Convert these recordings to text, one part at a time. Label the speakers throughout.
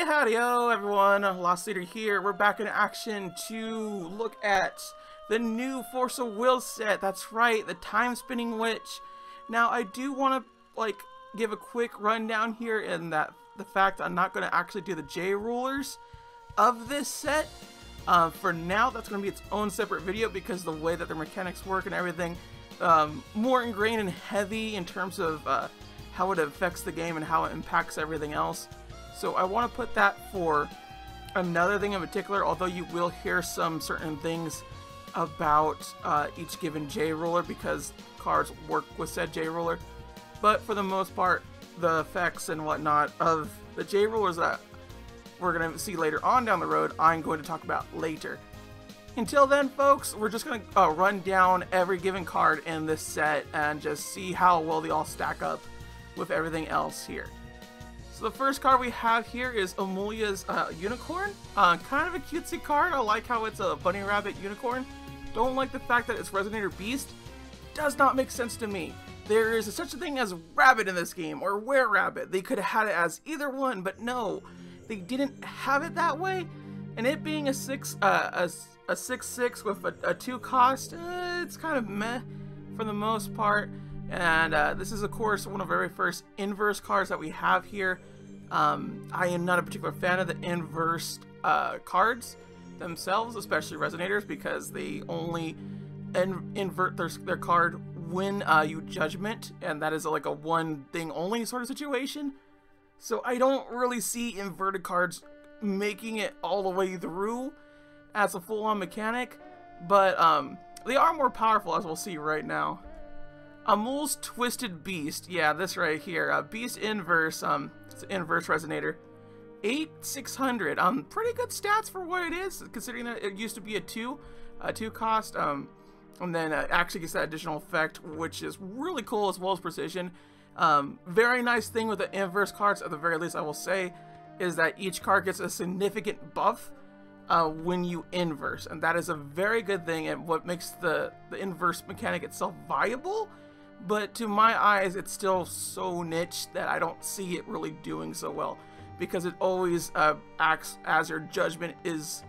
Speaker 1: Howdy-o everyone, Lost Leader here. We're back in action to look at the new Force of Will set. That's right, the Time Spinning Witch. Now I do want to give a quick rundown here in that the fact I'm not going to actually do the J rulers of this set. For now, that's going to be its own separate video because the way that their mechanics work and everything, more ingrained and heavy in terms of how it affects the game and how it impacts everything else. So I want to put that for another thing in particular, although you will hear some certain things about each given J ruler because cards work with said J ruler. But for the most part, the effects and whatnot of the J rulers that we're going to see later on down the road, I'm going to talk about later. Until then, folks, we're just going to run down every given card in this set and just see how well they all stack up with everything else here. So the first card we have here is Amelia's Unicorn. Kind of a cutesy card. I like how it's a bunny rabbit unicorn. Don't like the fact that it's Resonator Beast. Does not make sense to me. There is such a thing as rabbit in this game, or were-rabbit. They could have had it as either one, but no. They didn't have it that way. And it being a 6/6 with a 2 cost, it's kind of meh for the most part. And this is, of course, one of our very first inverse cards that we have here. I am not a particular fan of the inverse cards themselves, especially Resonators, because they only invert their card when you Judgment, and that is like a one thing only sort of situation. So I don't really see inverted cards making it all the way through as a full-on mechanic, but they are more powerful, as we'll see right now. Amul's Twisted Beast, yeah, this right here, Beast Inverse, it's an Inverse Resonator, 8/600, pretty good stats for what it is, considering that it used to be a 2 cost, and then actually gets that additional effect, which is really cool, as well as precision. Very nice thing with the Inverse cards, at the very least I will say, is that each card gets a significant buff when you inverse, and that is a very good thing, and what makes the inverse mechanic itself viable. But to my eyes, it's still so niche that I don't see it really doing so well, because it always acts as your judgment is,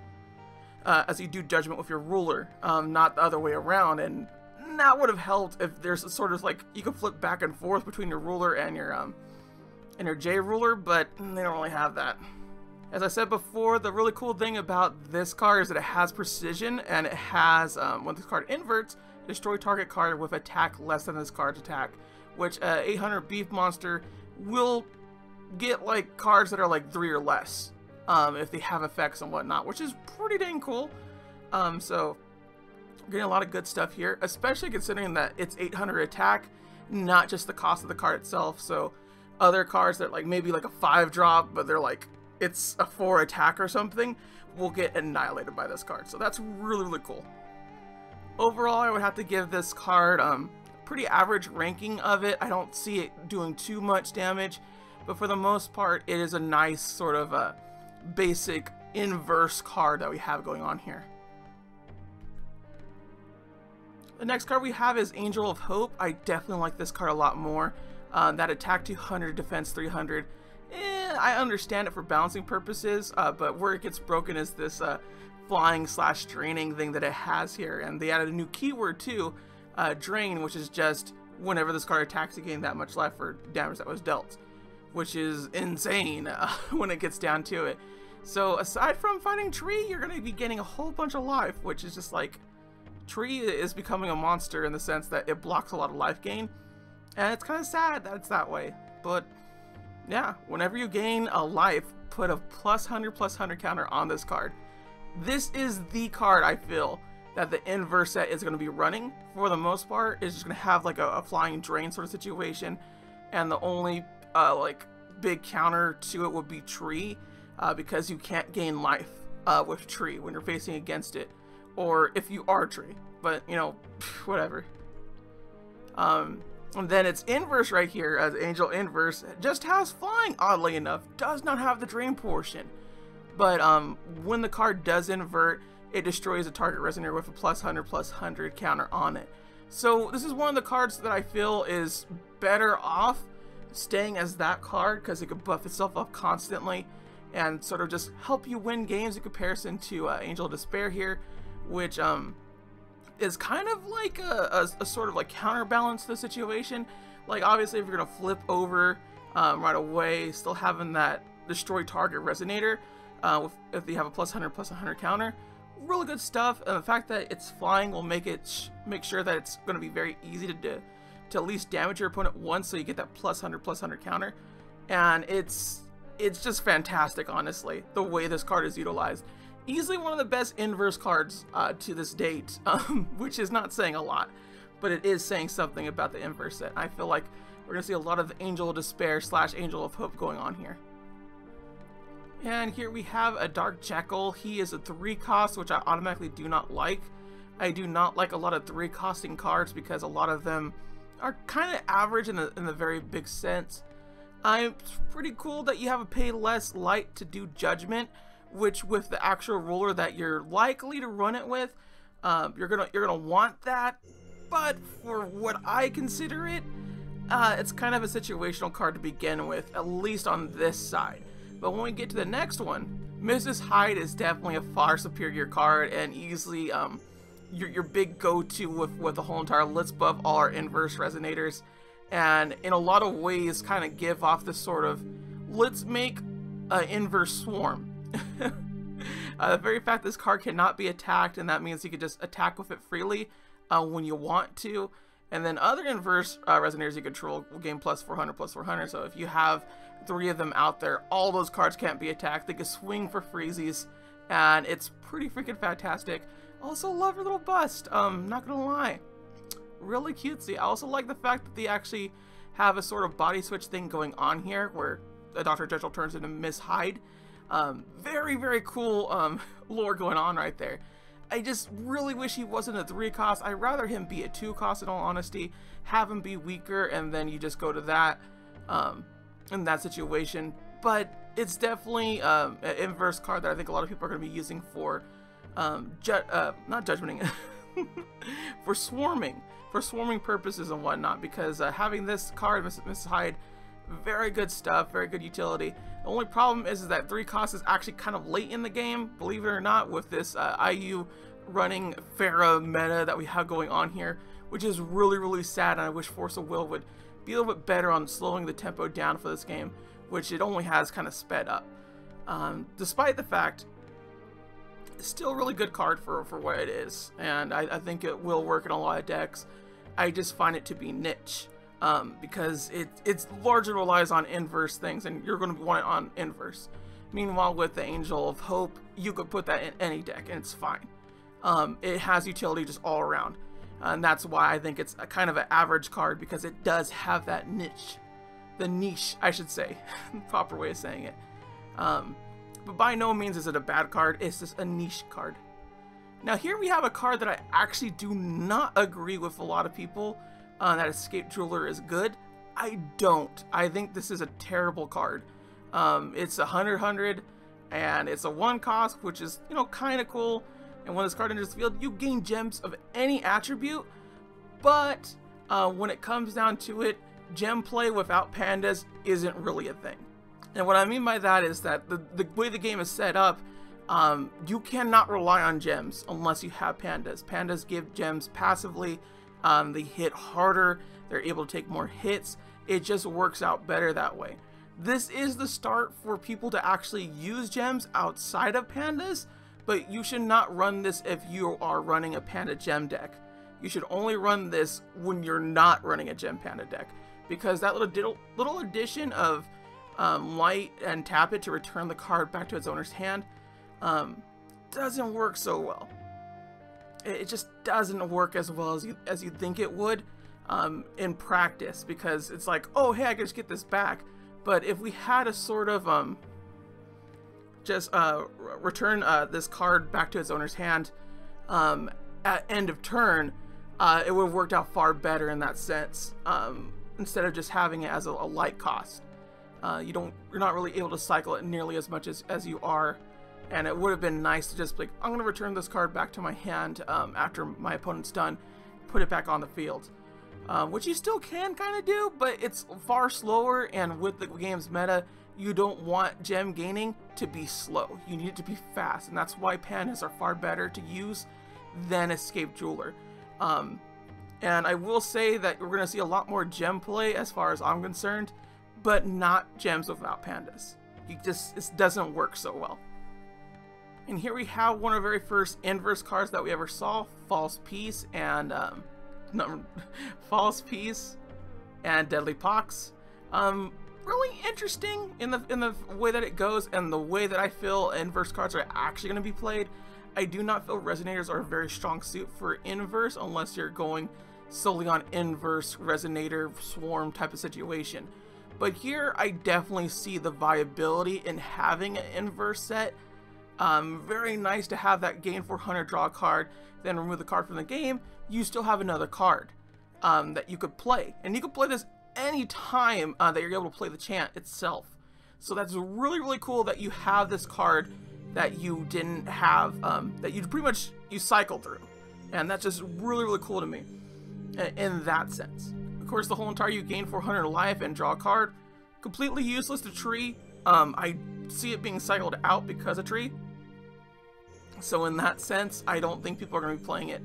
Speaker 1: as you do judgment with your ruler, not the other way around. And that would have helped if there's a sort of you could flip back and forth between your ruler and your J ruler, but they don't really have that. As I said before, the really cool thing about this card is that it has precision, and it has, when this card inverts, destroy target card with attack less than this card's attack, which 800 beef monster will get cards that are 3 or less if they have effects and whatnot, which is pretty dang cool. So getting a lot of good stuff here, especially considering that it's 800 attack, not just the cost of the card itself. So other cards that maybe a 5 drop, but they're it's a 4 attack or something, will get annihilated by this card. So that's really, really cool. Overall, I would have to give this card pretty average ranking of it. I don't see it doing too much damage, but for the most part, it is a nice sort of a basic inverse card that we have going on here. The next card we have is Angel of Hope. I definitely like this card a lot more. That attack 200, defense 300. I understand it for balancing purposes, but where it gets broken is this flying / draining thing that it has here. And they added a new keyword too, drain, which is just whenever this card attacks, you gain that much life for damage that was dealt, which is insane when it gets down to it. So aside from fighting Tree, you're going to be getting a whole bunch of life, which is just Tree is becoming a monster in the sense that it blocks a lot of life gain, and it's kind of sad that it's that way. But yeah, whenever you gain a life, put a +100/+100 counter on this card. This is the card I feel that the inverse set is going to be running for the most part. It's just going to have a flying drain sort of situation, and the only big counter to it would be Tree, because you can't gain life with Tree when you're facing against it, or if you are Tree, but you know, whatever. And then its inverse right here, as Angel Inverse, just has flying, oddly enough, does not have the drain portion. But when the card does invert, it destroys a target resonator with a +100/+100 counter on it. So this is one of the cards that I feel is better off staying as that card, because it could buff itself up constantly. and sort of just help you win games in comparison to Angel of Despair here, which is kind of like a sort of like counterbalance to the situation. Like, obviously, if you're gonna flip over right away, still having that destroy target resonator, if you have a +100/+100 counter, really good stuff. And the fact that it's flying will make sure that it's going to be very easy to at least damage your opponent once, so you get that +100/+100 counter. And it's just fantastic, honestly, the way this card is utilized. Easily one of the best inverse cards to this date, which is not saying a lot, but it is saying something about the inverse set. I feel like we're going to see a lot of Angel of Despair / Angel of Hope going on here. And here we have a Dark Jekyll. He is a 3 cost, which I automatically do not like. I do not like a lot of 3 costing cards because a lot of them are kind of average in the very big sense. It's pretty cool that you have a pay less light to do Judgment, which with the actual ruler that you're likely to run it with, you're gonna want that. But for what I consider it, it's kind of a situational card to begin with, at least on this side. But when we get to the next one, Mrs. Hyde is definitely a far superior card, and easily your big go-to with the whole entire let's buff all our inverse resonators, and in a lot of ways kind of give off this sort of let's make an inverse swarm. The very fact this card cannot be attacked, and that means you can just attack with it freely when you want to. And then other inverse resonators you control will gain +400/+400. So if you have 3 of them out there, all those cards can't be attacked. They can swing for freezies, and it's pretty freaking fantastic. Also love your little bust. Not gonna lie, really cutesy. I also like the fact that they actually have a sort of body switch thing going on here, where Dr. Jekyll turns into Miss Hyde. Very, very cool lore going on right there. I just really wish he wasn't a 3 cost. I'd rather him be a 2 cost, in all honesty. Have him be weaker, and then you just go to that in that situation. But it's definitely an inverse card that I think a lot of people are going to be using for not judgmenting, for swarming purposes and whatnot. Because having this card, Mrs. Hyde, very good stuff, very good utility. The only problem is that 3 cost is actually kind of late in the game, believe it or not, with this IU running Pharah meta that we have going on here, which is really, really sad, and I wish Force of Will would be a little bit better on slowing the tempo down for this game, which it only has kind of sped up. Despite the fact, it's still a really good card for what it is, and I think it will work in a lot of decks. I just find it to be niche. Because it largely relies on inverse things, and you're going to want it on inverse. Meanwhile, with the Angel of Hope, you could put that in any deck, and it's fine. It has utility just all around, and that's why I think it's a kind of an average card, because it does have that niche. The niche, I should say, the proper way of saying it. But by no means is it a bad card, it's just a niche card. Now here we have a card that I actually do not agree with a lot of people. That Escape Jeweler is good. I don't. I think this is a terrible card. It's 100/100, and it's a 1 cost, which is, you know, kind of cool. And when this card enters the field, you gain gems of any attribute. But when it comes down to it, gem play without pandas isn't really a thing. And what I mean by that is that the way the game is set up, you cannot rely on gems unless you have pandas. Pandas give gems passively. They hit harder, they're able to take more hits. It just works out better that way. This is the start for people to actually use gems outside of pandas, but you should not run this if you are running a panda gem deck. You should only run this when you're not running a gem panda deck, because that little addition of light and tap it to return the card back to its owner's hand doesn't work so well. It just doesn't work as well as you think it would in practice, because it's like, oh hey, I can just get this back. But if we had a sort of return this card back to its owner's hand at end of turn, it would have worked out far better in that sense, instead of just having it as a light cost. You're not really able to cycle it nearly as much as you are. And it would have been nice to just be like, I'm going to return this card back to my hand after my opponent's done, put it back on the field. Which you still can kind of do, but it's far slower, and with the game's meta, you don't want gem gaining to be slow. You need it to be fast, and that's why pandas are far better to use than Escape Jeweler. And I will say that we're going to see a lot more gem play as far as I'm concerned, but not gems without pandas. It doesn't work so well. And here we have one of the very first inverse cards that we ever saw, False Peace and False Peace and Deadly Pox. Really interesting in the way that it goes and the way that I feel inverse cards are actually going to be played. I do not feel Resonators are a very strong suit for inverse unless you're going solely on inverse Resonator swarm type of situation. But here I definitely see the viability in having an inverse set. Very nice to have that gain 400, draw a card, then remove the card from the game. You still have another card that you could play, and you could play this any time that you're able to play the chant itself. So that's really, really cool that you have this card that you didn't have, that you pretty much cycle through, and that's just really, really cool to me in that sense. Of course, the whole entire you gain 400 life and draw a card, completely useless to tree. I see it being cycled out because of tree. So in that sense, I don't think people are going to be playing it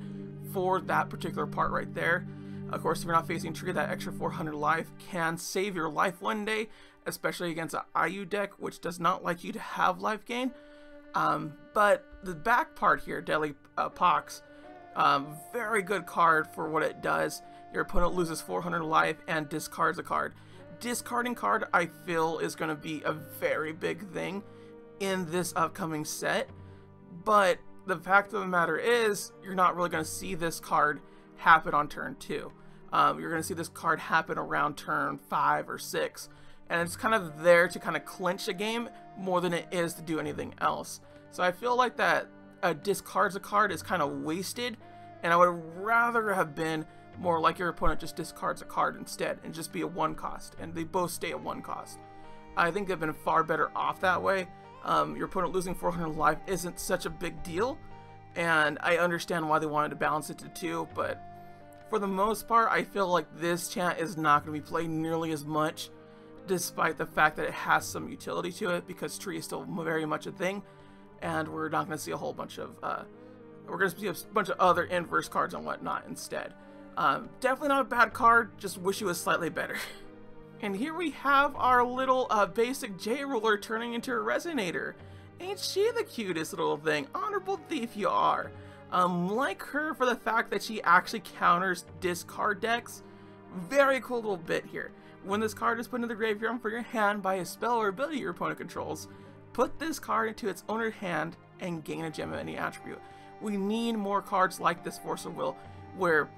Speaker 1: for that particular part right there. Of course, if you're not facing tree, that extra 400 life can save your life one day, especially against an IU deck, which does not like you to have life gain. But the back part here, Deadly Pox, very good card for what it does. Your opponent loses 400 life and discards a card. Discarding card, I feel, is going to be a very big thing in this upcoming set. But the fact of the matter is, you're not really going to see this card happen on turn 2. You're going to see this card happen around turn 5 or 6. And it's kind of there to kind of clinch a game more than it is to do anything else. So I feel like that discards a card is kind of wasted. And I would rather have been more like your opponent just discards a card instead and just be a 1 cost. And they both stay at 1 cost. I think they've been far better off that way. Your opponent losing 400 life isn't such a big deal. And I understand why they wanted to balance it to 2, but for the most part, I feel like this chant is not going to be played nearly as much, despite the fact that it has some utility to it, because tree is still very much a thing, and we're not going to see a whole bunch of, we're going to see a bunch of other inverse cards and whatnot instead. Definitely not a bad card, just wish it was slightly better. And here we have our little basic J-Ruler turning into a Resonator. Ain't she the cutest little thing? Honorable thief you are. Like her for the fact that she actually counters discard decks. Very cool little bit here. When this card is put into the graveyard for your hand by a spell or ability your opponent controls, put this card into its owner's hand and gain a gem of any attribute. We need more cards like this Force of Will, where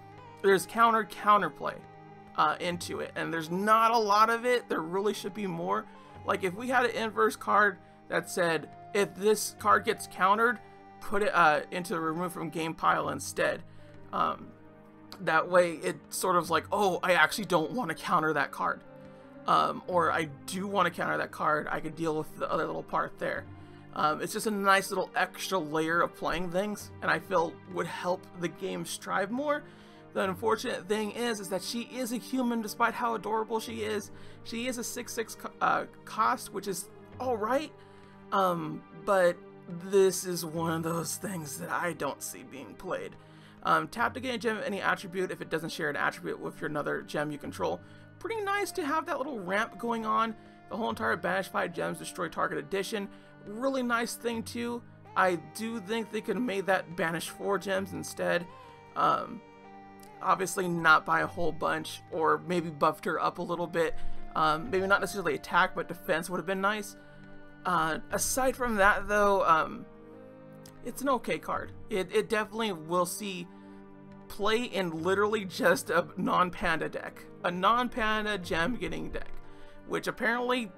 Speaker 1: there's counterplay into it, and there's not a lot of it. There really should be more. Like if we had an inverse card that said, if this card gets countered, put it into the remove from game pile instead. That way it sort of like, oh, I actually don't want to counter that card. Or I do want to counter that card, I could deal with the other little part there. It's just a nice little extra layer of playing things, and I feel would help the game strive more. The unfortunate thing is that she is a human despite how adorable she is. She is a 6/6 cost, which is alright. But this is one of those things that I don't see being played. Tap to gain a gem of any attribute if it doesn't share an attribute with your another gem you control. Pretty nice to have that little ramp going on. The whole entire banish 5 gems, destroy target addition. Really nice thing too. I do think they could have made that banish 4 gems instead. Obviously not by a whole bunch, or maybe buffed her up a little bit. Maybe not necessarily attack, but defense would have been nice. Aside from that though, it's an okay card. It definitely will see play in literally just a non-panda deck. A non-panda gem getting deck. Which apparently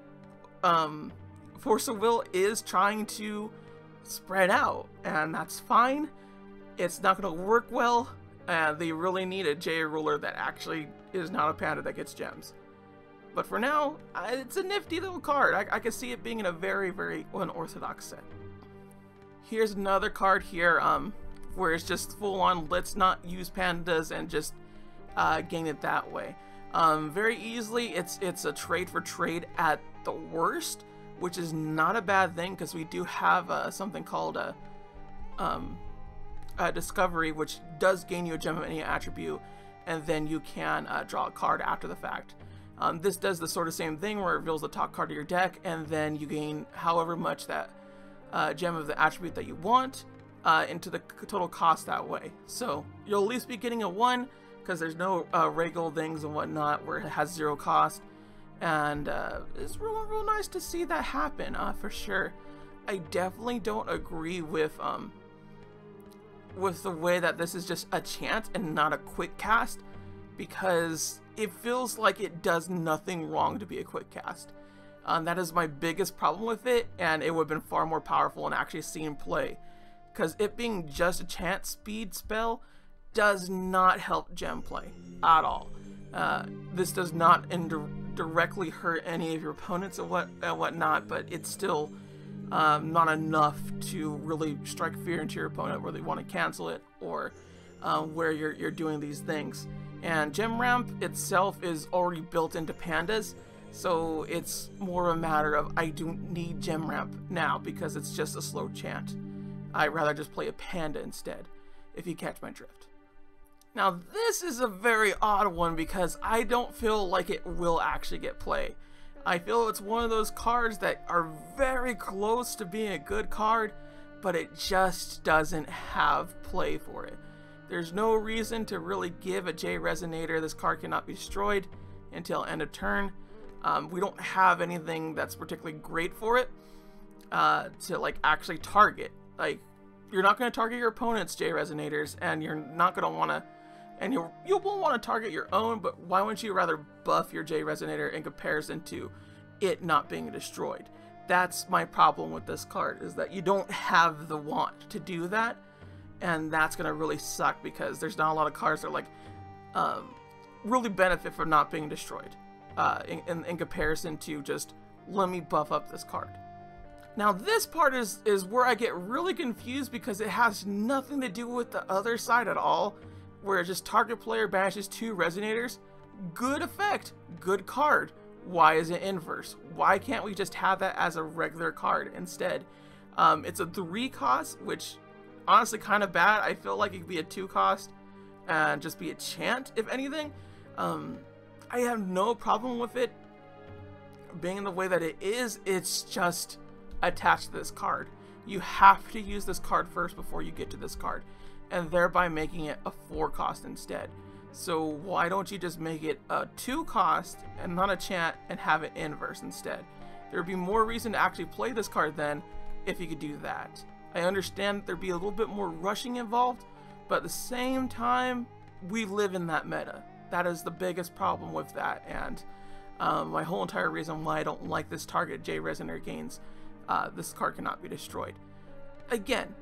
Speaker 1: Force of Will is trying to spread out. And that's fine. It's not going to work well. They really need a J-Ruler that actually is not a panda that gets gems. But for now, it's a nifty little card. I can see it being in a very, very unorthodox set. Here's another card here where it's just full on, let's not use pandas and just gain it that way. very easily. It's a trade for trade at the worst, which is not a bad thing because we do have something called a discovery, which does gain you a gem of any attribute, and then you can draw a card after the fact. This does the sort of same thing where it reveals the top card of your deck, and then you gain however much that gem of the attribute that you want into the total cost that way. So you'll at least be getting a 1 because there's no regal things and whatnot where it has 0 cost, and it's real nice to see that happen for sure. I definitely don't agree with the way that this is just a chant and not a quick cast, because it feels like it does nothing wrong to be a quick cast. That is my biggest problem with it, and it would have been far more powerful and actually seen play, because it being just a chant speed spell does not help gem play at all. This does not directly hurt any of your opponents and whatnot, but it's still not enough to really strike fear into your opponent where they want to cancel it, or where you're doing these things. And gem ramp itself is already built into pandas, so it's more a matter of I don't need gem ramp now because it's just a slow chant. I'd rather just play a panda instead, if you catch my drift. Now this is a very odd one because I don't feel like it will actually get play. I feel it's one of those cards that are very close to being a good card, but it just doesn't have play for it. There's no reason to really give a J Resonator this card cannot be destroyed until end of turn. We don't have anything that's particularly great for it to like actually target. Like, you're not going to target your opponent's J Resonators, and you're not going to want to, and you won't want to target your own, but why wouldn't you rather buff your J Resonator in comparison to it not being destroyed? That's my problem with this card, is that you don't have the want to do that, and that's going to really suck because there's not a lot of cards that like really benefit from not being destroyed in comparison to just let me buff up this card. Now this part is where I get really confused because it has nothing to do with the other side at all, where just target player banishes 2 Resonators. Good effect, good card. Why is it inverse? Why can't we just have that as a regular card instead? It's a 3 cost, which honestly kind of bad. I feel like it could be a 2 cost and just be a chant, if anything. I have no problem with it being in the way that it is. It's just attached to this card. You have to use this card first before you get to this card, and thereby making it a 4 cost instead. So why don't you just make it a 2 cost and not a chant and have it inverse instead? There would be more reason to actually play this card then if you could do that. I understand there'd be a little bit more rushing involved, but at the same time, we live in that meta. That is the biggest problem with that, and my whole entire reason why I don't like this target J Resonator gains. This card cannot be destroyed. Again,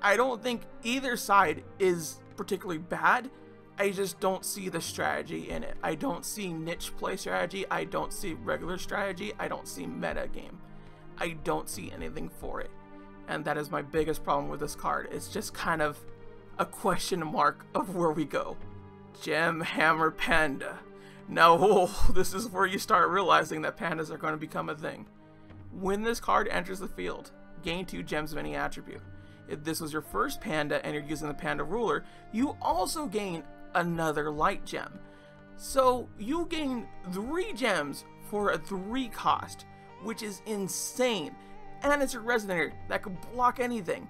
Speaker 1: I don't think either side is particularly bad. I just don't see the strategy in it. I don't see niche play strategy. I don't see regular strategy. I don't see meta game. I don't see anything for it. And that is my biggest problem with this card. It's just kind of a question mark of where we go. Gem Hammer Panda. Now, this is where you start realizing that pandas are going to become a thing. When this card enters the field, gain 2 gems of any attribute. If this was your first panda and you're using the panda ruler, you also gain another light gem. So you gain 3 gems for a 3 cost, which is insane. And it's a resonator that can block anything.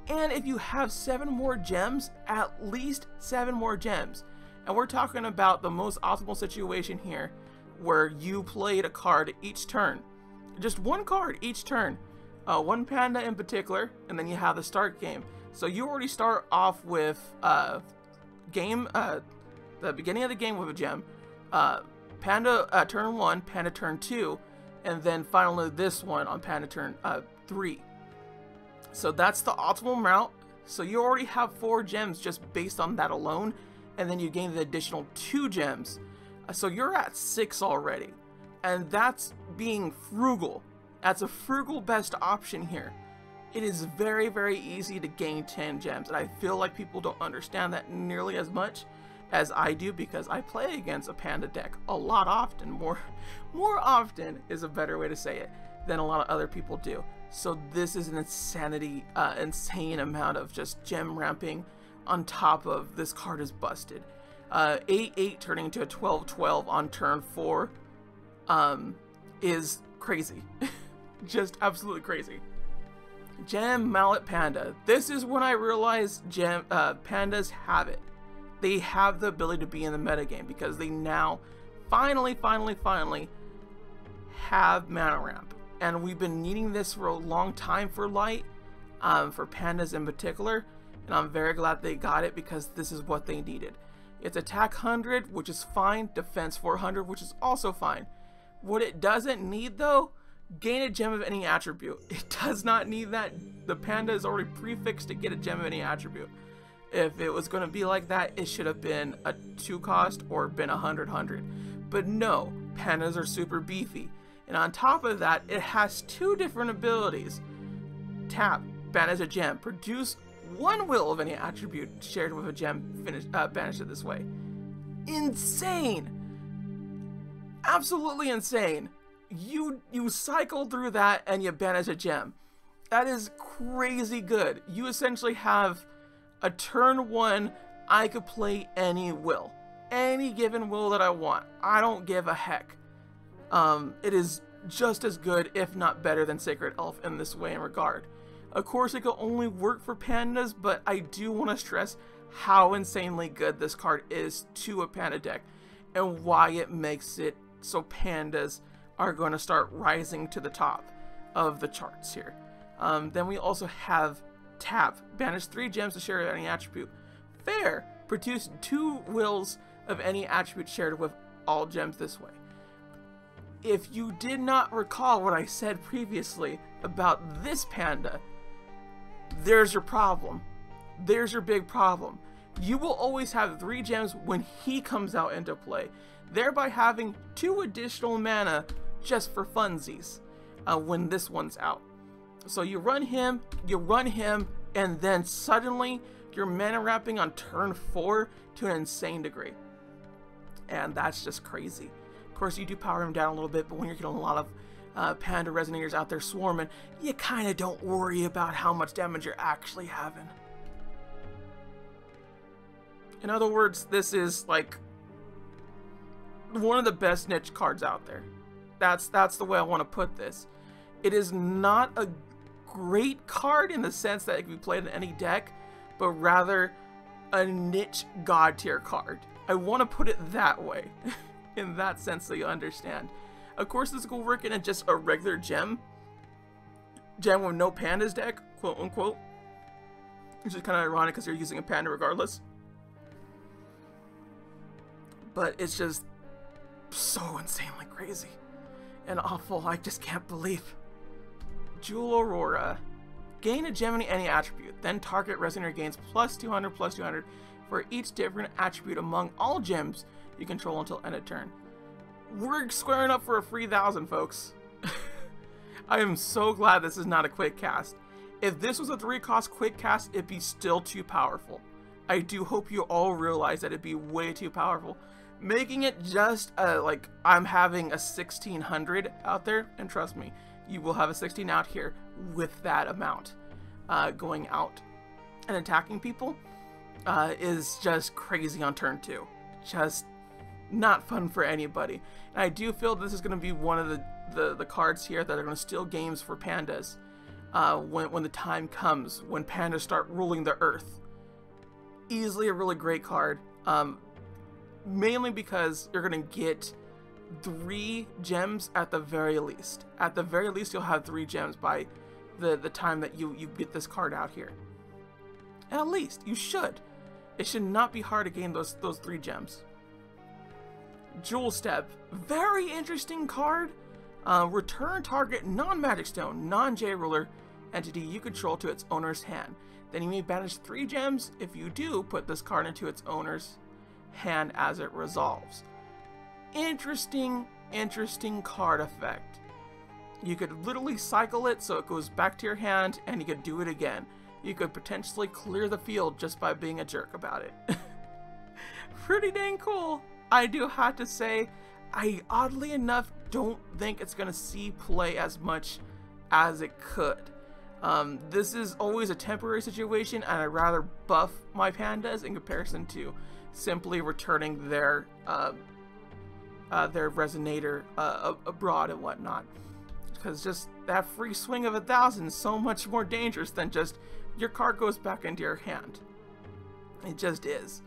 Speaker 1: And if you have 7 more gems, at least 7 more gems. And we're talking about the most optimal situation here, where you played a card each turn. Just 1 card each turn. 1 panda in particular, and then you have the start game. So you already start off with the beginning of the game with a gem, panda turn 1, panda turn 2, and then finally this one on panda turn 3. So that's the optimal route. So you already have 4 gems just based on that alone, and then you gain the additional 2 gems. So you're at 6 already, and that's being frugal. That's a frugal best option here. It is very, very easy to gain 10 gems, and I feel like people don't understand that nearly as much. as I do, because I play against a panda deck a lot often, more often is a better way to say it, than a lot of other people do. So this is an insane amount of just gem ramping on top of this card is busted. 8-8 turning into a 12-12 on turn 4 is crazy. Just absolutely crazy. Gem Mallet Panda. This is when I realized pandas have it. They have the ability to be in the metagame because they now finally have mana ramp. And we've been needing this for a long time for light, for pandas in particular. And I'm very glad they got it because this is what they needed. It's attack 100, which is fine. Defense 400, which is also fine. What it doesn't need though, gain a gem of any attribute. It does not need that. The panda is already prefixed to get a gem of any attribute. If it was going to be like that, it should have been a 2 cost or been 100. But no, pandas are super beefy. And on top of that, it has 2 different abilities. Tap, banish a gem, produce 1 will of any attribute shared with a gem, banish it this way. Insane! Absolutely insane. You cycle through that and you banish a gem. That is crazy good. You essentially have a turn 1, I could play any will. Any given will that I want. I don't give a heck. It is just as good, if not better, than Sacred Elf in this way and regard. Of course, it could only work for pandas, but I do want to stress how insanely good this card is to a panda deck and why it makes it so pandas are going to start rising to the top of the charts here. Then we also have Tap, banish 3 gems to share any attribute. Fair, produce 2 wills of any attribute shared with all gems this way. If you did not recall what I said previously about this panda, there's your problem. There's your big problem. You will always have 3 gems when he comes out into play, thereby having 2 additional mana just for funsies when this one's out. So you run him, and then suddenly you're mana wrapping on turn 4 to an insane degree. And that's just crazy. Of course, you do power him down a little bit, but when you're getting a lot of panda resonators out there swarming, you kind of don't worry about how much damage you're actually having. In other words, this is like one of the best niche cards out there. That's the way I want to put this. It is not a great card in the sense that it can be played in any deck, but rather a niche god tier card. I want to put it that way, in that sense, so you understand. Of course, this will work in just a regular gem with no pandas deck, quote unquote, which is kind of ironic because you're using a panda regardless. But it's just so insanely crazy and awful. I just can't believe. Jewel Aurora. Gain a gem in any attribute, then target resonator gains plus 200 for each different attribute among all gems you control until end of turn. We're squaring up for a free 1,000, folks. I am so glad this is not a quick cast. If this was a 3-cost quick cast, it'd be still too powerful. I do hope you all realize that it'd be way too powerful. Making it just like I'm having a 1,600 out there, and trust me, you will have a 16 out here with that amount going out and attacking people is just crazy on turn 2. Just not fun for anybody. And I do feel this is going to be one of the cards here that are going to steal games for pandas when the time comes, when pandas start ruling the earth. Easily a really great card, mainly because you're going to get 3 gems at the very least. At the very least, you'll have 3 gems by the time that you get this card out here. At least, you should. It should not be hard to gain those 3 gems. Jewel Step. Very interesting card. Return target non-magic stone, non-J ruler entity you control to its owner's hand. Then you may banish 3 gems. If you do, put this card into its owner's hand as it resolves. Interesting card effect. You could literally cycle it so it goes back to your hand, and you could do it again. You could potentially clear the field just by being a jerk about it. pretty dang cool. I do have to say, I oddly enough don't think it's gonna see play as much as it could. This is always a temporary situation, and I'd rather buff my pandas in comparison to simply returning their resonator abroad and whatnot. Because just that free swing of 1,000 is so much more dangerous than just your card goes back into your hand. It just is.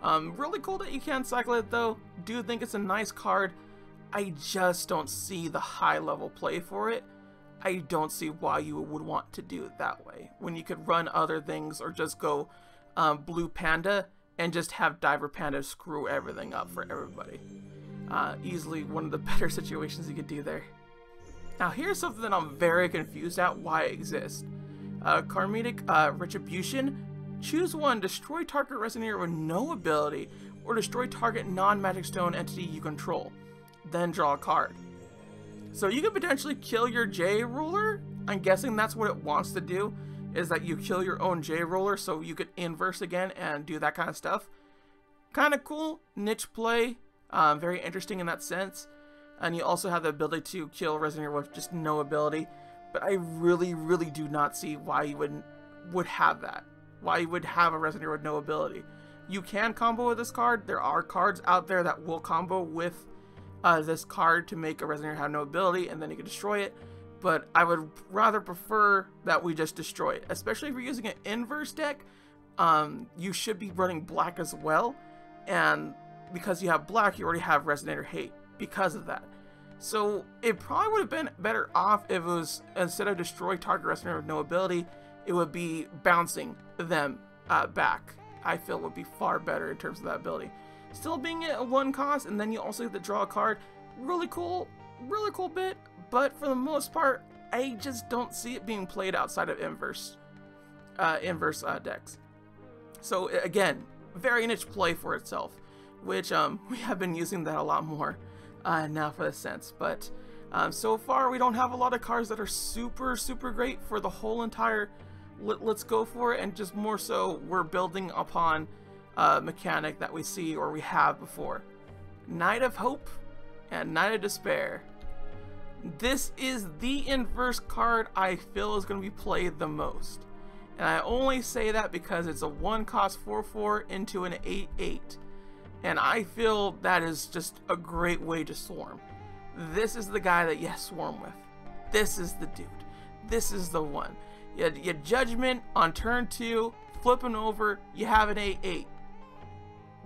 Speaker 1: Really cool that you can cycle it though. Do think it's a nice card. I just don't see the high level play for it. I don't see why you would want to do it that way when you could run other things or just go blue panda and just have diver panda screw everything up for everybody. Easily one of the better situations you could do there. Now here's something that I'm very confused at why it exists. Karmic Retribution. Choose one, destroy target resonator with no ability, or destroy target non-magic stone entity you control. Then draw a card. So you could potentially kill your J ruler. I'm guessing that's what it wants to do, is that you kill your own J ruler so you could inverse again and do that kind of stuff. Kind of cool, niche play, very interesting in that sense. And you also have the ability to kill resonator with just no ability. But I really do not see why you would have that. Why you would have a resonator with no ability. You can combo with this card. There are cards out there that will combo with this card to make a resonator have no ability, and then you can destroy it. But I would rather prefer that we just destroy it, especially if you're using an inverse deck. You should be running black as well, and because you have black, you already have resonator hate because of that. So it probably would have been better off if it was, instead of destroy target resonator with no ability, it would be bouncing them back. I feel would be far better in terms of that ability. Still being at a 1 cost, and then you also get to draw a card. Really cool bit, but for the most part, I just don't see it being played outside of inverse decks. So again, very niche play for itself, which we have been using that a lot more now for the sense. But so far, we don't have a lot of cards that are super great for the whole entire let's go for it, and just more so we're building upon mechanic that we see or we have before. Night of Hope and Night of Despair. This is the inverse card I feel is going to be played the most, and I only say that because it's a 1 cost 4/4 into an 8/8, and I feel that is just a great way to swarm. This is the guy that you swarm with. This is the dude. This is the one. You Judgment on turn 2, flipping over, you have an 8/8.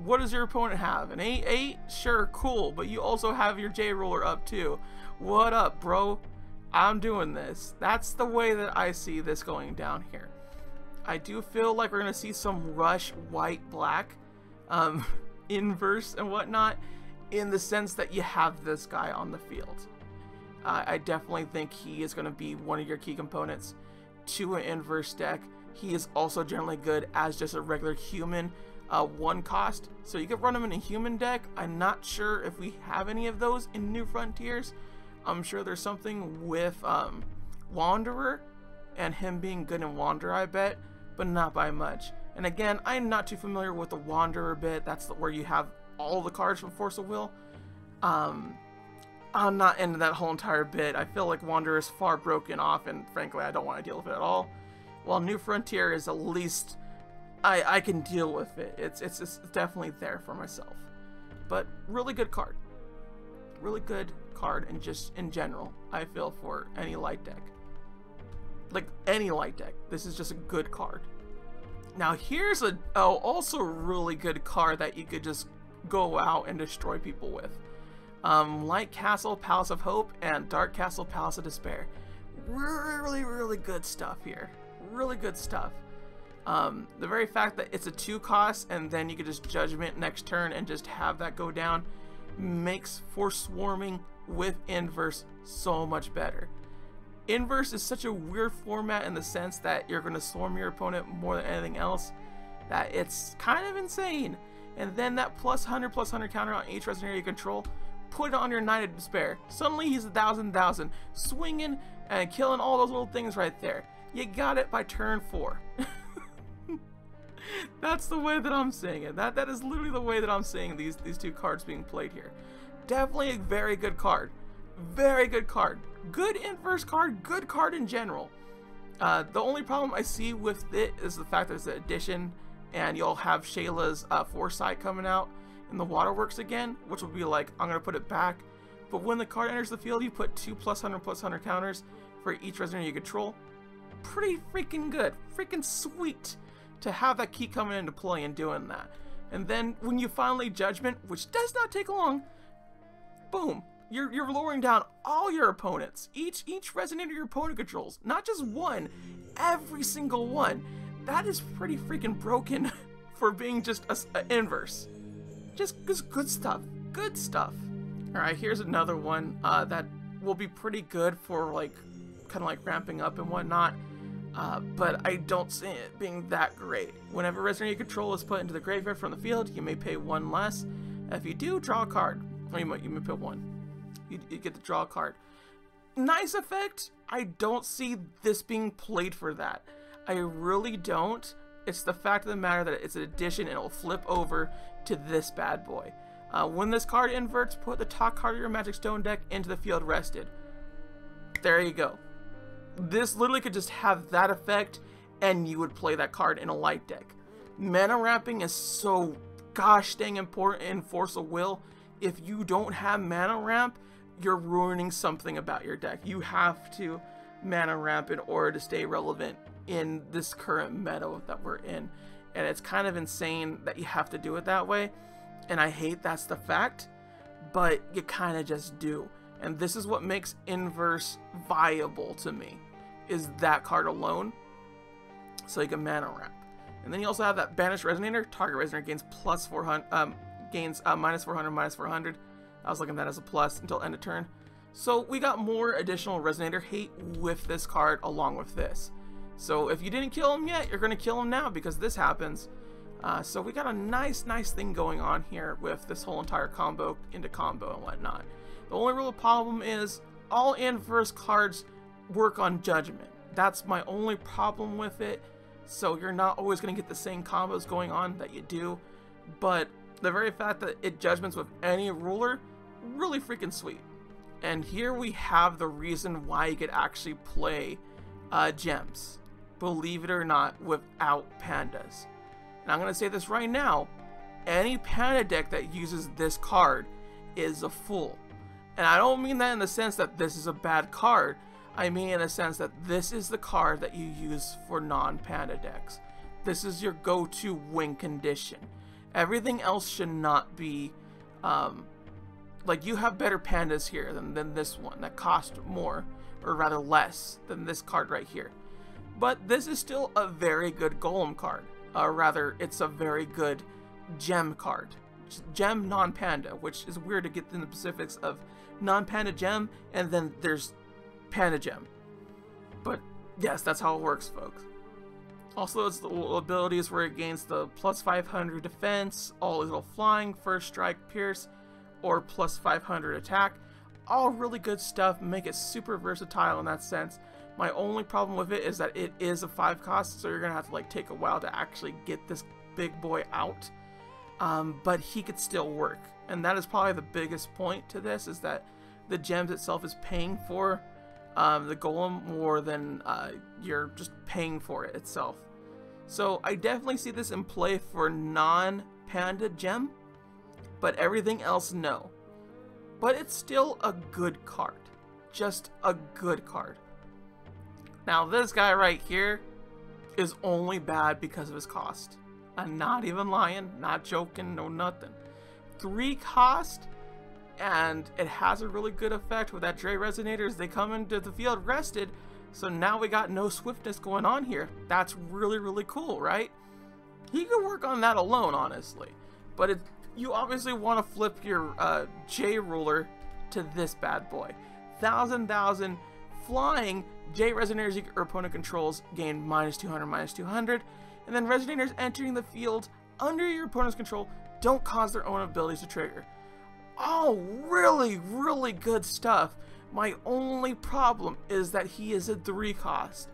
Speaker 1: What does your opponent have? An 8/8? Sure, cool, but you also have your J ruler up too. What up, bro? I'm doing this. That's the way that I see this going down here. I do feel like we're gonna see some rush white black inverse and whatnot, in the sense that you have this guy on the field. I definitely think he is going to be one of your key components to an inverse deck. He is also generally good as just a regular human 1 cost, so you could run him in a human deck. I'm not sure if we have any of those in New Frontiers. I'm sure there's something with Wanderer and him being good in Wanderer, I bet, but not by much. And again, I'm not too familiar with the Wanderer bit. That's where you have all the cards from Force of Will. I'm not into that whole entire bit. I feel like Wanderer is far broken off, and frankly, I don't want to deal with it at all. While New Frontier is at least, I can deal with it. It's definitely there for myself. But really good card. Really good card, and just in general, I feel for any light deck. Like any light deck, this is just a good card. Now here's a also really good card that you could just go out and destroy people with. Light Castle, Palace of Hope, and Dark Castle, Palace of Despair. Really good stuff here. Really good stuff. The very fact that it's a 2 cost and then you could just Judgment next turn and just have that go down makes for swarming with Inverse so much better. Inverse is such a weird format in the sense that you're going to swarm your opponent more than anything else, that it's kind of insane. And then that +100/+100 counter on each resonator you control, put it on your Knight of Despair. Suddenly he's 1,000, swinging and killing all those little things right there. You got it by turn 4. That's the way that I'm seeing it. That is literally the way that I'm seeing these two cards being played here. Definitely a very good card. Very good card. Good inverse card, good card in general. The only problem I see with it is the fact that it's an addition, and you'll have Shayla's Foresight coming out in the Waterworks again, which will be like, I'm going to put it back. But when the card enters the field, you put 2 +100/+100 counters for each resident you control. Pretty freaking good. Freaking sweet to have that key coming into play and doing that. And then when you finally Judgment, which does not take long, boom. You're lowering down all your opponents. Each resonator your opponent controls. Not just one, every single one. That is pretty freaking broken for being just an inverse. Just good stuff. Good stuff. Alright, here's another one that will be pretty good for like kind of like ramping up and whatnot. But I don't see it being that great. Whenever resonator you control is put into the graveyard from the field, you may pay 1 less. If you do, draw a card. Or you may pay 1. You get to draw a card. Nice effect. I don't see this being played for that. I really don't. It's the fact of the matter that it's an addition and it'll flip over to this bad boy. When this card inverts, put the top card of your Magic Stone deck into the field rested. There you go. This literally could just have that effect and you would play that card in a light deck. Mana ramping is so gosh dang important in Force of Will. If you don't have mana ramp, you're ruining something about your deck. You have to mana ramp in order to stay relevant in this current meta that we're in. And it's kind of insane that you have to do it that way. And I hate that's the fact, but you kind of just do. And this is what makes inverse viable to me, is that card alone. So you can mana ramp. And then you also have that Banished Resonator. Target Resonator gains +400, gains -400, -400. I was looking at that as a plus until end of turn. So we got more additional Resonator hate with this card along with this. So if you didn't kill him yet, you're going to kill him now because this happens. So we got a nice thing going on here with this whole entire combo into combo and whatnot. The only real problem is all inverse cards work on Judgment. That's my only problem with it. So you're not always going to get the same combos going on that you do. But the very fact that it Judgments with any ruler, really freaking sweet. And here we have the reason why you could actually play gems, believe it or not, without pandas. And I'm going to say this right now, any panda deck that uses this card is a fool. And I don't mean that in the sense that this is a bad card. I mean in the sense that this is the card that you use for non-panda decks. This is your go-to win condition. Everything else should not be, like you have better pandas here than this one that cost more, or rather less than this card right here. But this is still a very good Golem card. Rather, it's a very good gem card. Gem non-panda, which is weird to get in the specifics of non-panda gem, and then there's panda gem. But yes, that's how it works, folks. Also, its abilities where it gains the +500 defense, all little flying, first strike, pierce, or +500 attack. All really good stuff, make it super versatile in that sense. My only problem with it is that it is a 5 cost, so you're gonna have to like take a while to actually get this big boy out. But he could still work, and that is probably the biggest point to this, is that the gems itself is paying for the Golem more than you're just paying for it itself. So I definitely see this in play for non-panda gem, but everything else no. But it's still a good card, just a good card. Now this guy right here is only bad because of his cost. I'm not even lying, not joking, no nothing. 3 cost, and it has a really good effect with that Dre Resonators. They come into the field rested, so now we got no swiftness going on here. That's really cool, right? He could work on that alone, honestly. But you obviously want to flip your J ruler to this bad boy. 1,000 flying J Resonators your opponent controls gain -200, -200. And then Resonators entering the field under your opponent's control don't cause their own abilities to trigger. Oh, really good stuff. My only problem is that he is a 3 cost.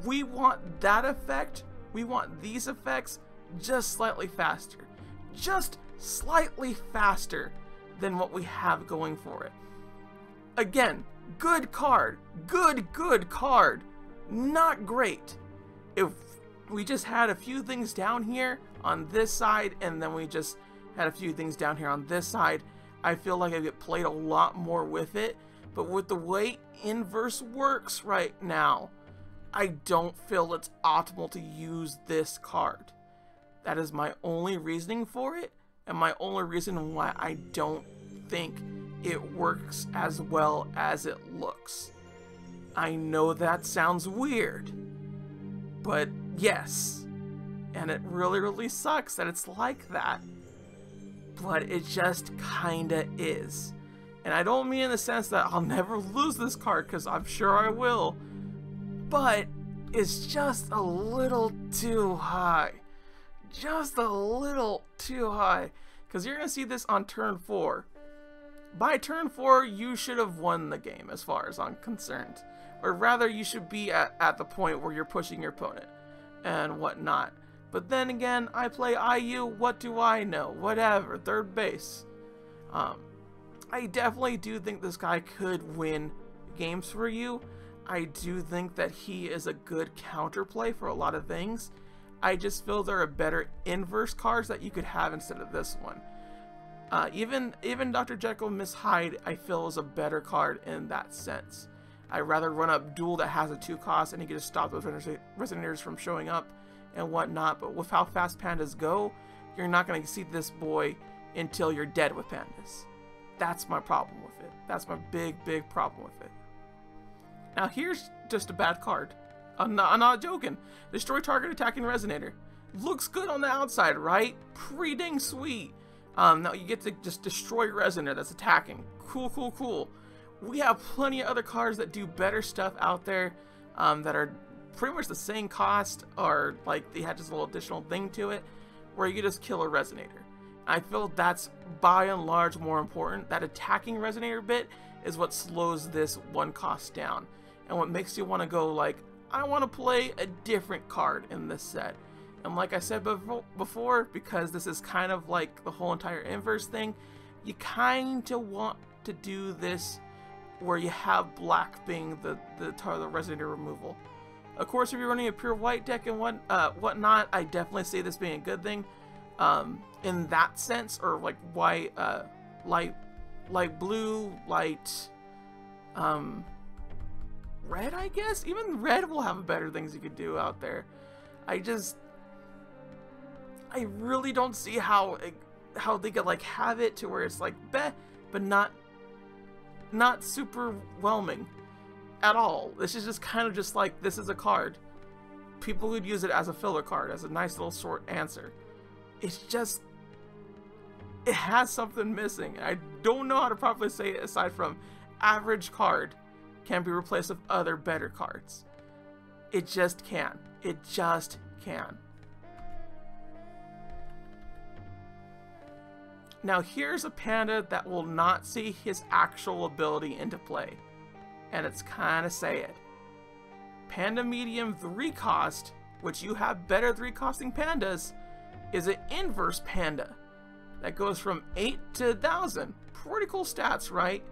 Speaker 1: We want that effect, we want these effects just slightly faster. Just slightly faster than what we have going for it. Again, good card. Good card. Not great. If we just had a few things down here on this side, and then we just had a few things down here on this side, I feel like I get played a lot more with it. But with the way Inverse works right now, I don't feel it's optimal to use this card. That is my only reasoning for it, and my only reason why I don't think it works as well as it looks. I know that sounds weird, but yes, and it really sucks that it's like that, but it just kinda is. And I don't mean in the sense that I'll never lose this card, because I'm sure I will, but it's just a little too high. Just a little too high, because you're going to see this on turn 4. By turn 4, you should have won the game as far as I'm concerned. Or rather, you should be at the point where you're pushing your opponent and whatnot. But then again, I play IU, what do I know? Whatever, third base. I definitely do think this guy could win games for you. I do think that he is a good counterplay for a lot of things. I just feel there are better inverse cards that you could have instead of this one. Even Dr. Jekyll Miss Hyde, I feel, is a better card in that sense. I'd rather run up Duel that has a 2 cost and he can just stop those Resonators from showing up and whatnot. But with how fast pandas go, you're not going to see this boy until you're dead with pandas. That's my problem with it. That's my big problem with it. Now here's just a bad card. I'm not joking. Destroy target attacking Resonator. Looks good on the outside, right? Pretty dang sweet. Now you get to just destroy Resonator that's attacking. Cool. We have plenty of other cards that do better stuff out there that are pretty much the same cost, or like they had just a little additional thing to it, where you just kill a Resonator. I feel that's by and large more important. That attacking Resonator bit is what slows this 1 cost down, and what makes you want to go like, I want to play a different card in this set. And like I said before, because this is kind of like the whole entire inverse thing, you kind of want to do this where you have black being the Resonator removal. Of course, if you're running a pure white deck and whatnot, I definitely see this being a good thing. In that sense, or like white, light blue, light, red, I guess? Even red will have better things you could do out there. I really don't see how they could like have it to where it's like bleh, but not super whelming at all. This is just kind of just like, this is a card. People would use it as a filler card, as a nice little short answer. It's just, it has something missing. I don't know how to properly say it aside from average card can be replaced with other better cards. It just can. It just can. Now here's a panda that will not see his actual ability into play. And it's kinda sad. Panda Medium 3 cost, which you have better 3 costing pandas, is an inverse panda that goes from 8 to 1000. Pretty cool stats, right?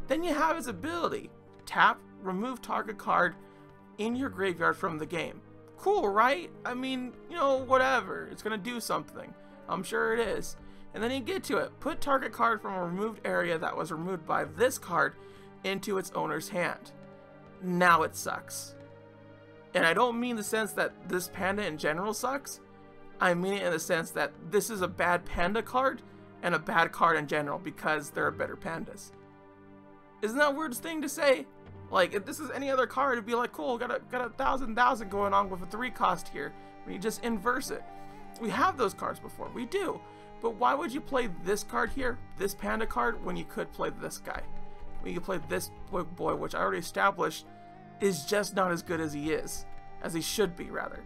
Speaker 1: Then you have his ability, tap, remove target card in your graveyard from the game. Cool, right? I mean, you know, whatever. It's gonna do something. I'm sure it is. And then you get to it. Put target card from a removed area that was removed by this card into its owner's hand. Now it sucks. And I don't mean the sense that this panda in general sucks. I mean it in the sense that this is a bad panda card and a bad card in general because there are better pandas. Isn't that a weird thing to say? Like, if this is any other card, it'd be like, cool, got a thousand going on with a 3 cost here. When you just inverse it. We have those cards before. We do. But why would you play this card here, this panda card, when you could play this guy? When you could play this boy, which I already established is just not as good as he is. As he should be, rather.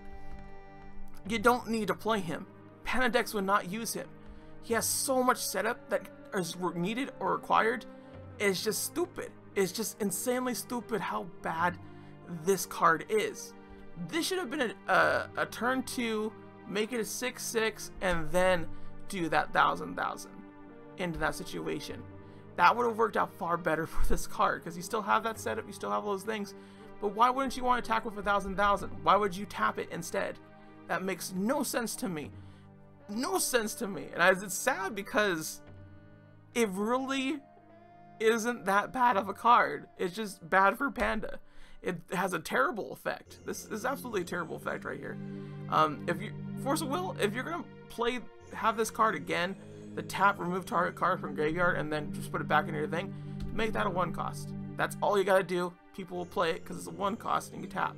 Speaker 1: You don't need to play him. Panda decks would not use him. He has so much setup that is needed or required. It's just stupid. It's just insanely stupid how bad this card is. This should have been a turn 2 Make it a 6/6 and then do that 1,000 into that situation. That would have worked out far better for this card, because you still have that setup, you still have all those things. But why wouldn't you want to attack with 1,000? Why would you tap it instead? That makes no sense to me. No sense to me. And it's sad because it really isn't that bad of a card. It's just bad for Panda. It has a terrible effect. This is absolutely a terrible effect right here. If you Force of Will, if you're gonna have this card again, the tap remove target card from graveyard and then just put it back into your thing, make that a 1 cost. That's all you gotta do. People will play it because it's a 1 cost and you tap.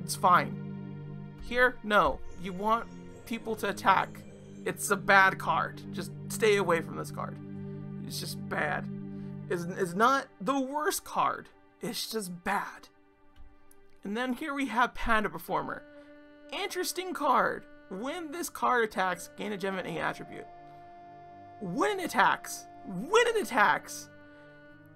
Speaker 1: It's fine. Here, no. You want people to attack. It's a bad card. Just stay away from this card. It's just bad. It's not the worst card. It's just bad. And then here we have Panda Performer. Interesting card. When this card attacks, gain a gem and any attribute. When it attacks.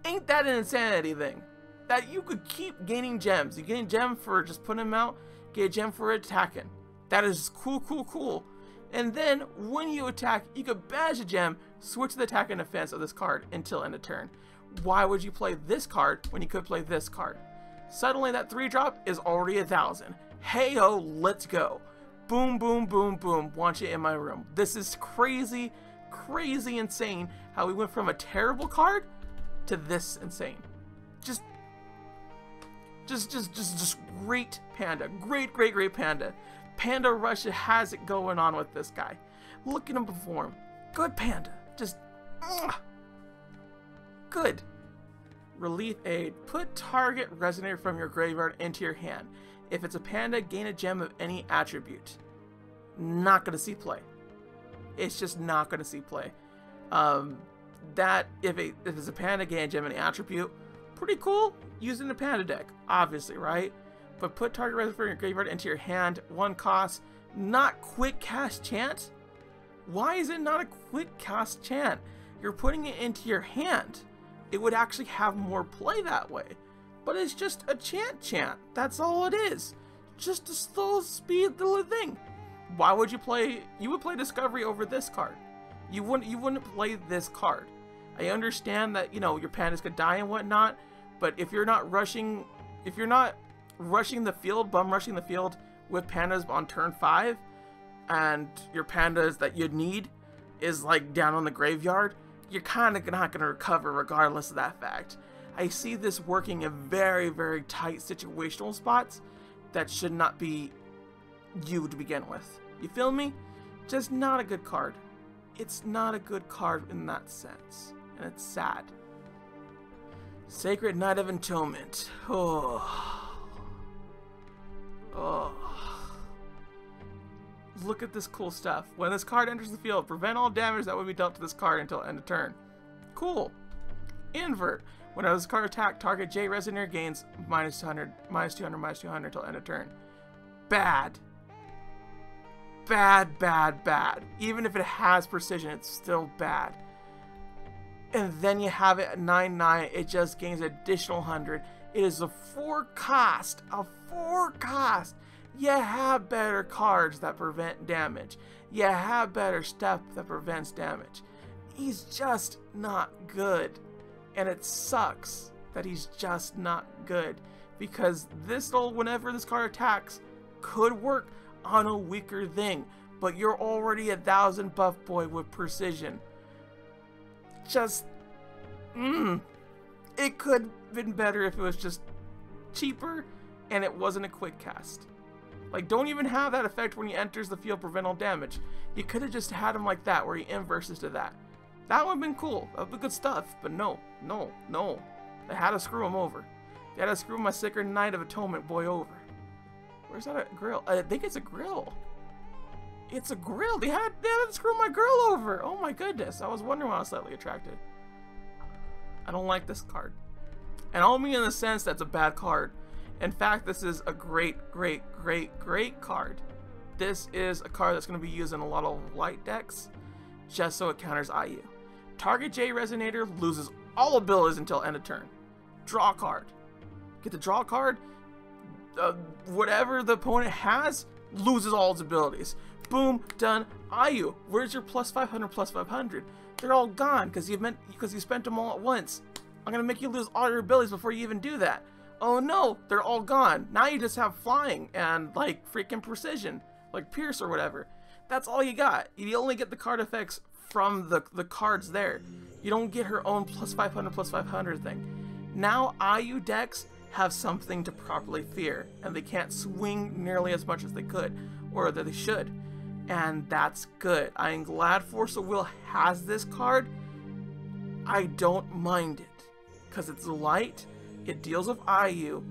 Speaker 1: Ain't that an insanity thing? That you could keep gaining gems. You gain a gem for just putting them out, get a gem for attacking. That is cool. And then when you attack, you could badge a gem, switch the attack and defense of this card until end of turn. Why would you play this card when you could play this card? Suddenly that 3-drop is already 1,000. Hey-o, let's go. Boom, boom, boom, boom. Want you in my room. This is crazy insane how we went from a terrible card to this insane. Just great Panda. Great Panda. Panda Russia has it going on with this guy. Look at him perform. Good Panda. Just good. Relief Aid. Put target resonator from your graveyard into your hand. If it's a panda, gain a gem of any attribute. Not gonna see play. It's just not gonna see play. That if it's a panda, gain a gem of any attribute. Pretty cool. Using the Panda deck, obviously, right? But put target resonator from your graveyard into your hand. 1 cost. Not quick cast chant. Why is it not a quick cast chant? You're putting it into your hand. It would actually have more play that way. But it's just a chant. That's all it is. Just a slow speed little thing. Why would you play? You would play Discovery over this card. You wouldn't play this card. I understand that, you know, your pandas could die and whatnot, but if you're not rushing the field, bum rushing the field with pandas on turn 5, and your pandas that you'd need is like down on the graveyard, you're kind of not going to recover regardless of that fact. I see this working in very tight situational spots that should not be you to begin with. You feel me? Just not a good card. It's not a good card in that sense, and it's sad. Sacred Knight of Entombment. Look at this cool stuff. When this card enters the field, prevent all damage that would be dealt to this card until end of turn. Cool. Invert. When this card attack, target J Resonator gains -200, -200 until end of turn. Bad. Bad. Even if it has precision, it's still bad. And then you have it at 9/9. It just gains additional 100. It is a 4 cost. A 4 cost. You have better cards that prevent damage. You have better stuff that prevents damage. He's just not good. And it sucks that he's just not good. Because whenever this card attacks, could work on a weaker thing. But you're already 1,000 buff boy with precision. Just, it could have been better if it was just cheaper and it wasn't a quick cast. Like, don't even have that effect when he enters the field, prevent all damage. You could have just had him like that, where he inverses to that. That would have been cool. That would be good stuff. But no. They had to screw him over. They had to screw my Sacred Knight of Atonement boy over. Where's that a grill? I think it's a grill. It's a grill. They had to screw my girl over. Oh my goodness. I was wondering why I was slightly attracted. I don't like this card. And I don't mean in the sense that's a bad card. In fact, this is a great card. This is a card that's going to be used in a lot of light decks, just so it counters IU. Target J Resonator loses all abilities until end of turn. Draw a card. Get the draw card. Whatever the opponent has, loses all its abilities. Boom, done. Ayu, where's your plus 500, plus 500? They're all gone because you spent them all at once. I'm gonna make you lose all your abilities before you even do that. Oh no, they're all gone. Now you just have flying and like freaking precision, like Pierce or whatever. That's all you got. You only get the card effects from the cards there. You don't get her own plus 500, plus 500 thing. Now Ayu decks have something to properly fear, and they can't swing nearly as much as they could, or that they should. And that's good. I am glad Force of Will has this card. I don't mind it, because it's light, it deals with Ayu,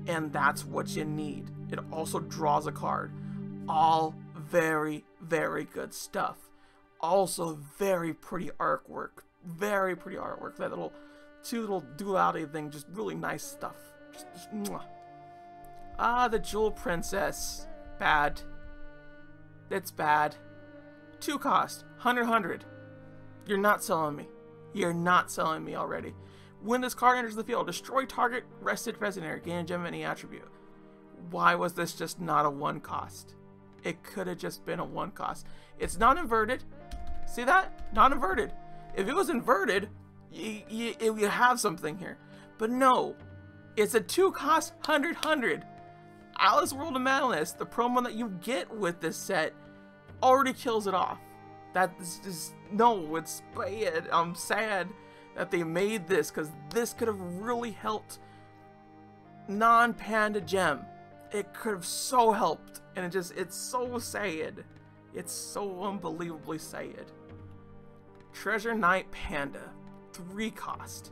Speaker 1: and that's what you need. It also draws a card. All very, very good stuff. Also very pretty artwork. Very pretty artwork. That little two little duality thing, just really nice stuff. Just mwah. Ah, the Jewel Princess. Bad. It's bad. 2 cost. 100. You're not selling me. You're not selling me already. When this card enters the field, destroy target rested Resonator. Gain a gem of any attribute. Why was this just not a 1 cost? It could have just been a 1 cost. It's not inverted. See that? Not inverted. If it was inverted, you have something here. But no. It's a 2 cost 100. Alice World of Madness, the promo that you get with this set, already kills it off. That's just, no, it's bad. I'm sad that they made this, because this could have really helped non-Panda Gem. It could have so helped, and it's so sad. It's so unbelievably sad. Treasure Knight Panda, 3 cost.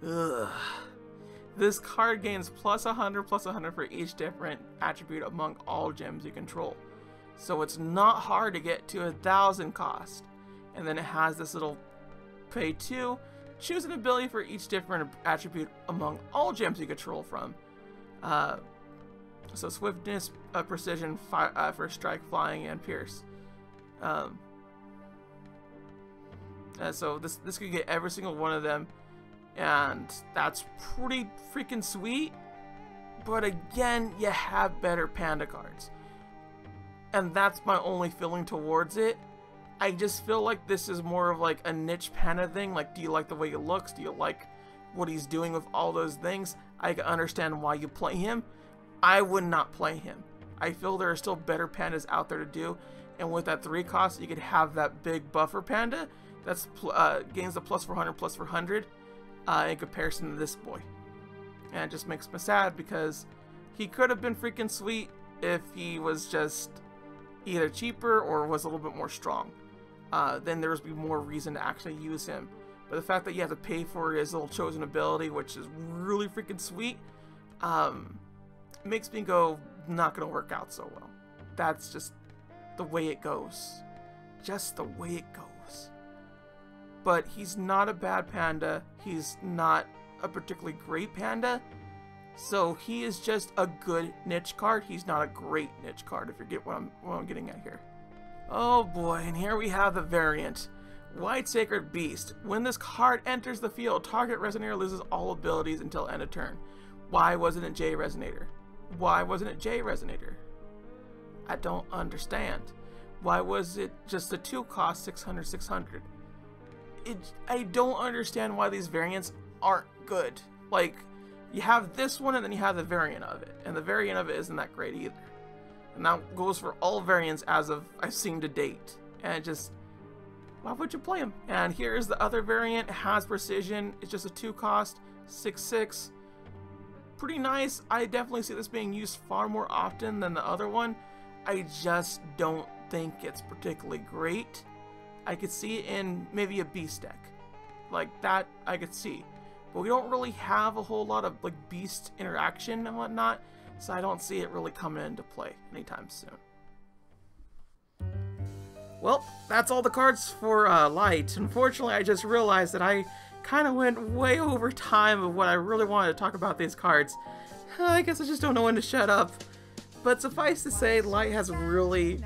Speaker 1: Ugh. This card gains plus 100 for each different attribute among all gems you control. So it's not hard to get to 1,000 cost. And then it has this little pay 2. Choose an ability for each different attribute among all gems you control from. So swiftness, precision, for strike, flying, and pierce. So this could get every single one of them. And that's pretty freaking sweet. But again, you have better Panda cards. And that's my only feeling towards it. I just feel like this is more of like a niche Panda thing. Like, do you like the way he looks? Do you like what he's doing with all those things? I can understand why you play him. I would not play him. I feel there are still better Pandas out there to do. And with that 3 cost, you could have that big buffer Panda. That's gains the plus 400 in comparison to this boy. And it just makes me sad because he could have been freaking sweet if he was just either cheaper or was a little bit more strong. Then there would be more reason to actually use him. But the fact that you have to pay for his little chosen ability, which is really freaking sweet, makes me go, not gonna work out so well. That's just the way it goes. Just the way it goes. But he's not a bad Panda. He's not a particularly great Panda. So he is just a good niche card. He's not a great niche card, if you get what I'm getting at here. Oh boy, and here we have the variant. White Sacred Beast. When this card enters the field, target Resonator loses all abilities until end of turn. Why wasn't it J Resonator? Why wasn't it J Resonator? I don't understand. Why was it just the 2 cost 600? I don't understand why these variants aren't good. Like, you have this one and then you have the variant of it. And the variant of it isn't that great either. And that goes for all variants as of I've seen to date. And just, why would you play them? And here's the other variant. It has precision. It's just a 2 cost, 6/6. Pretty nice. I definitely see this being used far more often than the other one. I just don't think it's particularly great. I could see it in maybe a beast deck. Like that I could see. But we don't really have a whole lot of like beast interaction and whatnot. So I don't see it really coming into play anytime soon. Well, that's all the cards for Light. Unfortunately, I just realized that I kind of went way over time of what I really wanted to talk about these cards. I guess I just don't know when to shut up. But suffice to say, Light has really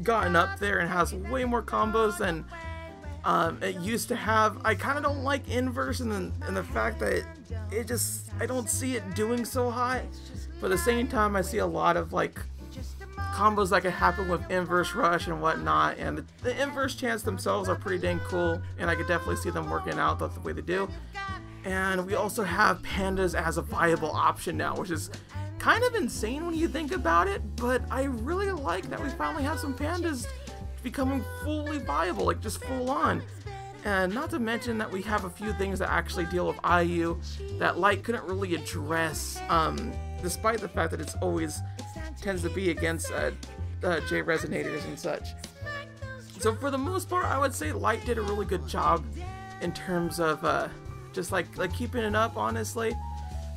Speaker 1: gotten up there and has way more combos than it used to have. I kind of don't like Inverse and the fact that it just, I don't see it doing so hot. But at the same time, I see a lot of like combos that can happen with inverse rush and whatnot, and the inverse chants themselves are pretty dang cool, and I could definitely see them working out the way they do. And we also have pandas as a viable option now, which is kind of insane when you think about it, but I really like that we finally have some pandas becoming fully viable, like just full on. And not to mention that we have a few things that actually deal with IU that Light couldn't really address, despite the fact that it's always tends to be against J resonators and such. So for the most part, I would say Light did a really good job in terms of just like keeping it up, honestly.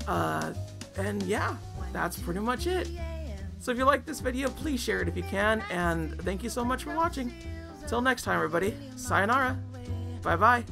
Speaker 1: And yeah, that's pretty much it. So if you like this video, please share it if you can, and thank you so much for watching. Till next time, everybody, sayonara, bye bye.